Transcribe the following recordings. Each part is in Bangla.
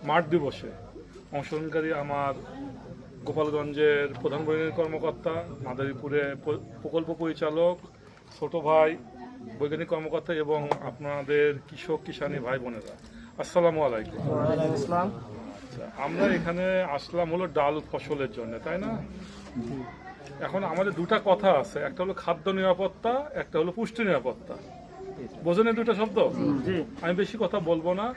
মাঠ দিবসে অংশগ্রহণকারী আমার গোপালগঞ্জের প্রধান বৈজ্ঞানিক কর্মকর্তা, মাদারীপুরে প্রকল্প পরিচালক, ছোট ভাই বৈজ্ঞানিক কর্মকর্তা এবং আপনাদের কৃষক কিষানী ভাই বোনেরা, আসসালামু আলাইকুম। আমরা এখানে আসলাম হলো ডাল ফসলের জন্য, তাই না? এখন আমাদের দুটা কথা আছে, একটা হলো খাদ্য নিরাপত্তা, একটা হলো পুষ্টি নিরাপত্তা। বোঝেন দুটো শব্দ? আমি বেশি কথা বলবো না।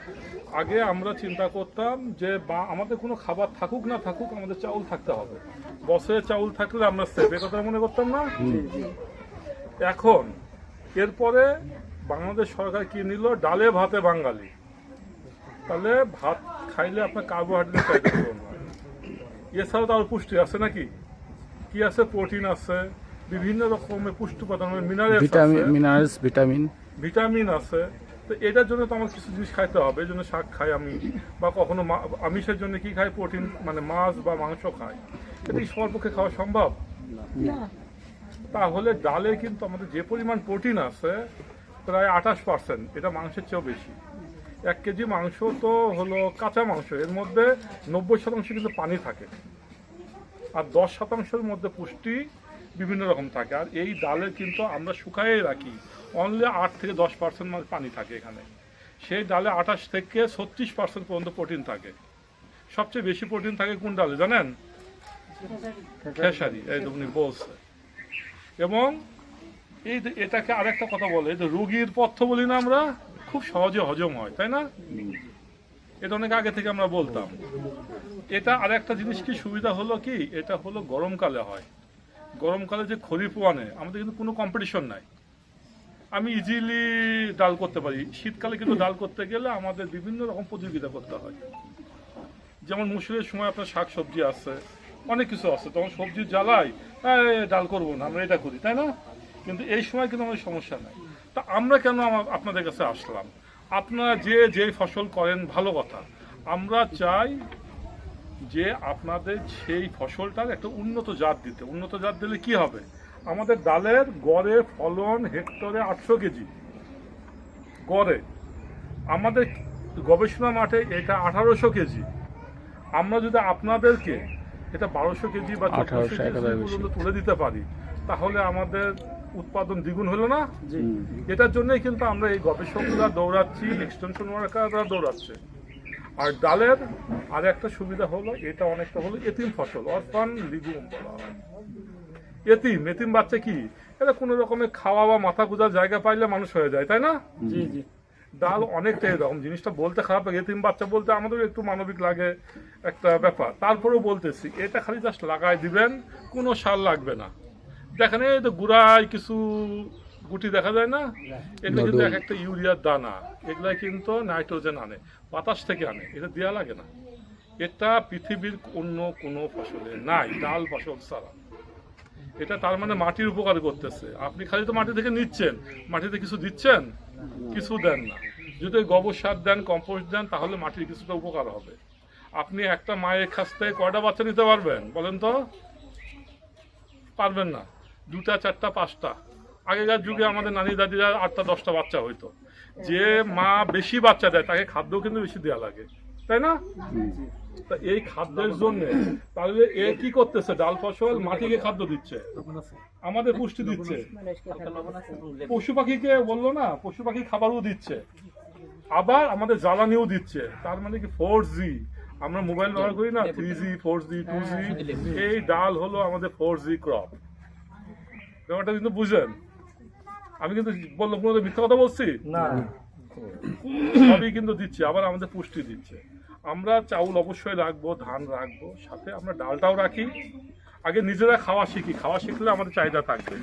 আগে আমরা চিন্তা করতাম যে আমাদের কোনো খাবার থাকুক না থাকুক, আমাদের চাউল থাকতে হবে, বছরে চাউল থাকলে আমরা সেফ, এ কথা মনে করতাম না। এখন এরপরে বাংলাদেশ সরকার কি নিল, ডালে ভাতে বাঙালি। তাহলে ভাত খাইলে আপনার কার্বোহাইড্রেট চাইতে পূরণ হয়, এছাড়াও তার পুষ্টি আছে নাকি? কি আছে? প্রোটিন আছে, বিভিন্ন রকমের পুষ্টি উপাদান, মিনারেলস, ভিটামিন আছে। তো এটার জন্য তো আমার কিছু জিনিস খাইতে হবে। এই জন্য শাক খাই আমি, বা কখনো আমিষের জন্য কি খাই, প্রোটিন মানে মাছ বা মাংস খাই। এটা কি সবার পক্ষে খাওয়া সম্ভব? তাহলে ডালে কিন্তু আমাদের যে পরিমাণ প্রোটিন আছে প্রায় 28%, এটা মাংসের চেয়েও বেশি। 1 কেজি মাংস তো হলো কাঁচা মাংস, এর মধ্যে 90% কিন্তু পানি থাকে, আর 10%-এর মধ্যে পুষ্টি বিভিন্ন রকম থাকে। আর এই ডালে কিন্তু আমরা শুকাইয়ে রাখি, অনলি 8 থেকে 10% পানি থাকে এখানে। সেই ডালে 28 থেকে 36% পর্যন্ত প্রোটিন থাকে। সবচেয়ে বেশি প্রোটিন থাকে কোন ডালে জানেন? খেসারি, এই তো উনি বলছে। এবং এটাকে আরেকটা কথা বলে, যে রোগীর পথ্য বলি না আমরা, খুব সহজে হজম হয়, তাই না? এটা অনেক আগে থেকে আমরা বলতাম। এটা আরেকটা জিনিস কি সুবিধা হলো কি, এটা হলো গরমকালে হয়। গরমকালে যে খরিফ ওয়ানে আমাদের কিন্তু কোনো কম্পিটিশন নাই, আমি ইজিলি ডাল করতে পারি। শীতকালে কিন্তু ডাল করতে গেলে আমাদের বিভিন্ন রকম প্রতিযোগিতা করতে হয়। যেমন মুসুরের সময় আপনার শাক সবজি আছে, অনেক কিছু আছে, তখন সবজির জ্বালায় ডাল করবো না, আমরা এটা করি, তাই না? কিন্তু এই সময় কিন্তু আমাদের সমস্যা নাই। তা আমরা কেন আপনাদের কাছে আসলাম? আপনারা যে ফসল করেন ভালো কথা, আমরা চাই যে আপনাদের সেই ফসলটার একটা উন্নত জাত দিতে। উন্নত জাত দিলে কি হবে, আমাদের ডালের গড়ে ফলন হেক্টরে 800 কেজি গড়ে, আমাদের গবেষণা মাঠে এটা 1800 কেজি। আমরা যদি আপনাদেরকে এটা 1200 কেজি বা 1400 কেজি পর্যন্ত তুলে দিতে পারি, তাহলে আমাদের উৎপাদন দ্বিগুণ হলো না? এটার জন্যই কিন্তু আমরা এই গবেষকরা দৌড়াচ্ছি, এক্সটেনশন ওয়ার্কাররা দৌড়াচ্ছে। আর ডালের আর একটা সুবিধা হলো, এটা অনেকটা হলো এতিম ফসল, অরফান লিগুম বলা হয়। এতিম বাচ্চা কি, এটা কোনো রকমের খাওয়া বা মাথা গুঁজার জায়গা পাইলে মানুষ হয়ে যায়, তাই না? ডাল অনেকটা এরকম, জিনিসটা বলতে খারাপ লাগে, এতিম বাচ্চা বলতে আমাদের একটু মানবিক লাগে একটা ব্যাপার। তারপরেও বলতেছি, এটা খালি জাস্ট লাগাই দিবেন, কোনো সার লাগবে না। দেখেন এই তো গুড়ায় কিছু গুটি দেখা যায় না, এগুলো কিন্তু এক একটা ইউরিয়ার দানা, এগুলা কিন্তু নাইট্রোজেন আনে, বাতাস থেকে আনে, এটা দেওয়া লাগে না। এটা পৃথিবীর অন্য কোনো ফসলে নাই, ডাল ফসল ছাড়া। এটা তার মানে মাটির উপকার করতেছে। আপনি খালি তো মাটি থেকে নিচ্ছেন, মাটিতে কিছু দিচ্ছেন? কিছু দেন না। যদি গোবর সার দেন, কম্পোস্ট দেন, তাহলে মাটির কিছুটা উপকার হবে। আপনি একটা মায়ের কাছ থেকে কয়টা বাচ্চা নিতে পারবেন বলেন তো? পারবেন না। 2টা 4টা 5টা। আগেকার যুগে আমাদের নানি দাদিরা 8টা 10টা বাচ্চা হইতো। যে মা বেশি বাচ্চা দেয় তাকে খাদ্য কিন্তু বেশি দেওয়া লাগে, তাই না? তা এই খাদ্যের জন্য তাহলে এ কি করতেছে, ডাল ফসল মাটিকে খাদ্য দিচ্ছে, আমাদের পুষ্টি দিচ্ছে, পশু পাখিকে বললো না, পশু পাখি খাবারও দিচ্ছে, আবার আমাদের জ্বালানিও দিচ্ছে। তার মানে কি 4G, আমরা মোবাইল ব্যবহার করি না, 3G 4G 2G, এই ডাল হলো আমাদের 4G ক্রপ। ব্যাপারটা কিন্তু বুঝলেন? আমি কিন্তু বললাম কোনো মিথ্যা কথা বলছি না, সবই কিন্তু দিচ্ছে, আবার আমাদের পুষ্টি দিচ্ছে। আমরা চাউল অবশ্যই রাখবো, ধান রাখবো, সাথে আমরা ডালটাও রাখি। আগে নিজেরা খাওয়া শিখি, খাওয়া শিখলে আমাদের চাহিদা থাকবে,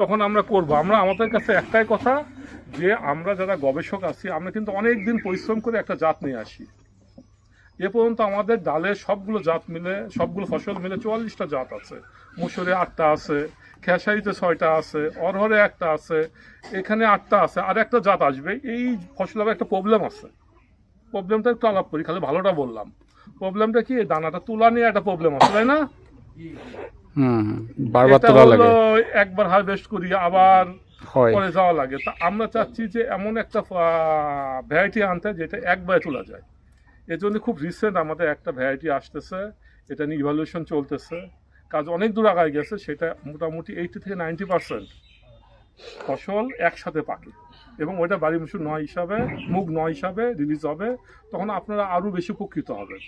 তখন আমরা করবো। আমাদের কাছে একটাই কথা, যে আমরা যারা গবেষক আছি, আমরা কিন্তু অনেক দিন পরিশ্রম করে একটা জাত নিয়ে আসি। এ পর্যন্ত আমাদের ডালের সবগুলো জাত মিলে, সবগুলো ফসল মিলে 44টা জাত আছে। মুসুরে 8টা আছে, খেসারিতে 6টা আছে, অরহরে 1টা আছে, এখানে 8টা আছে, আর একটা জাত আসবে। এই ফসলের একটা প্রবলেম আছে, প্রবলেমটা একটু আলাপ করি, খালি ভালোটা বললাম। প্রবলেমটা কি, দানাটা তোলা নিয়ে একটা প্রবলেম আছে, তাই না? বারবার তোলা লাগে, একবার হারভেস্ট করি আবার পরে যাওয়া লাগে। তা আমরা চাচ্ছি যে এমন একটা ভ্যারাইটি আনতে যেটা একবারে তোলা যায়। এর জন্য খুব রিসেন্ট আমাদের একটা ভ্যারাইটি আসতেছে, এটা নিয়ে ইভালুয়েশন চলতেছে, কাজ অনেক দূর আগায় গেছে, সেটা মোটামুটি 80 থেকে 90% ফসল একসাথে পাকে এবং ওইটা বাড়ি মুসুর নয় হিসাবে মুগ নয় হিসাবে রিলিজ হবে, তখন আপনারা আরও বেশি উপকৃত হবেন।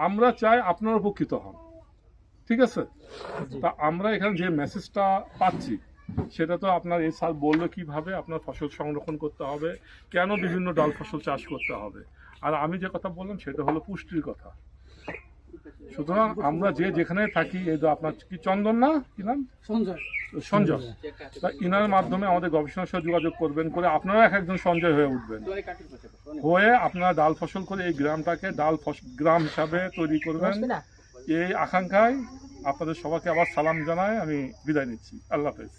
আমরা চাই আপনারা উপকৃত হন, ঠিক আছে? তা আমরা এখানে যে মেসেজটা পাচ্ছি সেটা তো আপনার এই সাল বললো কিভাবে আপনার ফসল সংরক্ষণ করতে হবে, কেন বিভিন্ন ডাল ফসল চাষ করতে হবে, আর আমি যে কথা বললাম সেটা হলো পুষ্টির কথা। সুতরাং আমরা যে যেখানে থাকি, এই তো আপনার কি চন্দন না কি নাম, সঞ্জয়, তা ইনার মাধ্যমে আমাদের গবেষণার সাথে যোগাযোগ করবেন, করে আপনারা এক একজন সঞ্জয় হয়ে উঠবেন, হয়ে আপনারা ডাল ফসল করে এই গ্রামটাকে ডাল গ্রাম হিসাবে তৈরি করবেন। এই আকাঙ্ক্ষায় আপনাদের সবাইকে আবার সালাম জানায় আমি বিদায় নিচ্ছি। আল্লাহ হাফেজ।